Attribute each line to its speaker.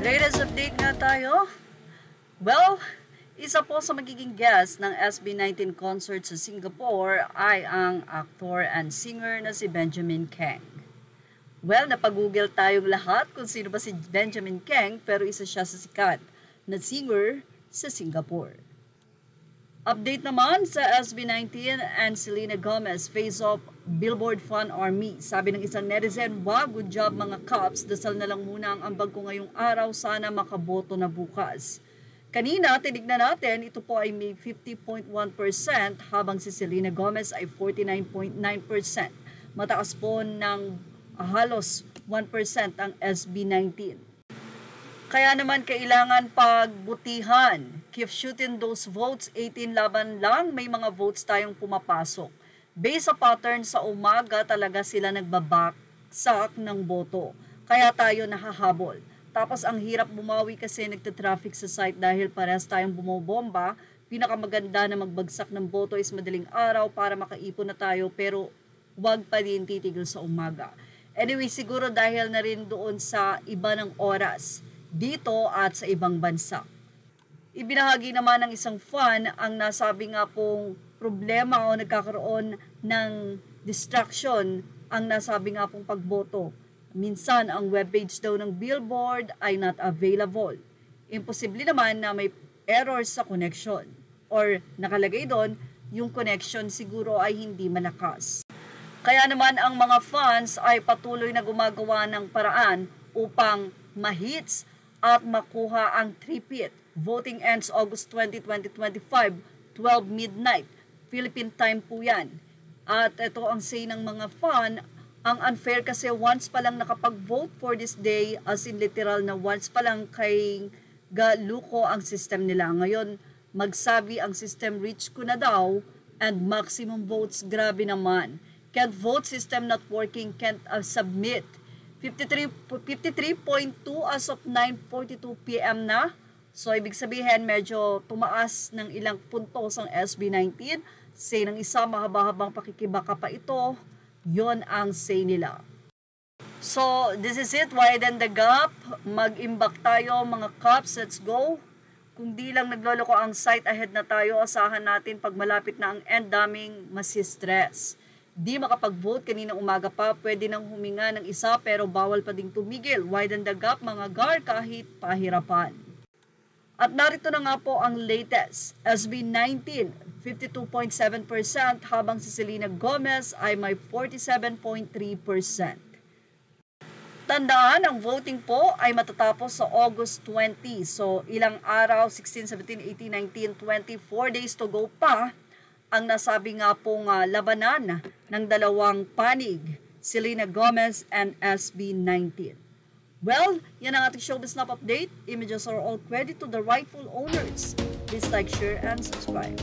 Speaker 1: Latest update nga tayo. Well, isa po sa magiging guest ng SB19 concert sa Singapore ay ang actor and singer na si Benjamin Kheng. Well, napag-google tayong lahat kung sino ba si Benjamin Kheng, pero isa siya sa sikat na singer sa Singapore. Update naman sa SB19 and Selena Gomez face off Billboard Fan Army. Sabi ng isang netizen, "Wow, good job mga Cubs. Dasal na lang muna ang ambag ko ngayong araw. Sana makaboto na bukas." Kanina, tinignan natin, ito po ay may 50.1% habang si Selena Gomez ay 49.9%. Mataas po ng halos 1% ang SB19. Kaya naman kailangan pagbutihan. Keep shooting those votes, 18 laban lang, may mga votes tayong pumapasok. Based sa pattern sa umaga, talaga sila nagbabaksak ng boto. Kaya tayo nahahabol. Tapos ang hirap bumawi kasi nagtatraffic sa site dahil parehas tayong bumobomba. Pinakamaganda na magbagsak ng boto is madaling araw para makaipon na tayo, pero wag pa din titigil sa umaga. Anyway, siguro dahil na rin doon sa iba ng oras dito at sa ibang bansa. Ibinahagi naman ng isang fan ang nasabi nga pong problema o nagkakaroon ng distraction ang nasabi nga pong pagboto. Minsan ang webpage daw ng Billboard ay not available. Imposible naman na may error sa connection or nakalagay doon yung connection siguro ay hindi malakas. Kaya naman ang mga fans ay patuloy na gumagawa ng paraan upang ma-hits at makuha ang three-peat. Voting ends August 20, 2025, 12 midnight. Philippine time po yan. At ito ang say ng mga fan, ang unfair kasi once pa lang nakapag-vote for this day, as in literal na once pa lang kay galuko ang system nila. Ngayon, magsabi ang system reach ko na daw and maximum votes, grabe naman. Can't vote, system not working, can't submit. 53.2 as of 9:42 PM na. So, ibig sabihin, medyo tumaas ng ilang puntos ang SB19. Say ng isa, mahaba-habang pakikibaka pa ito. Yon ang say nila. So, this is it. Widen the gap. Mag-imbak tayo, mga Cubs. Let's go. Kung di lang nagloloko ang site, ahead na tayo. Asahan natin pag malapit na ang end, daming masistress. Di makapag-vote kanina umaga pa, pwede nang huminga ng isa pero bawal pa ding tumigil. Widen the gap mga GAR kahit pahirapan. At narito na nga po ang latest. SB19, 52.7% habang si Selena Gomez ay may 47.3%. Tandaan, ang voting po ay matatapos sa August 20. So ilang araw, 16, 17, 18, 19, 20, 4 days to go pa. Ang nasabi nga pong labanan ng dalawang panig, Selena Gomez and SB19. Well, yan ang ating Showbiz Snap update. Images are all credit to the rightful owners. Please like, share, and subscribe.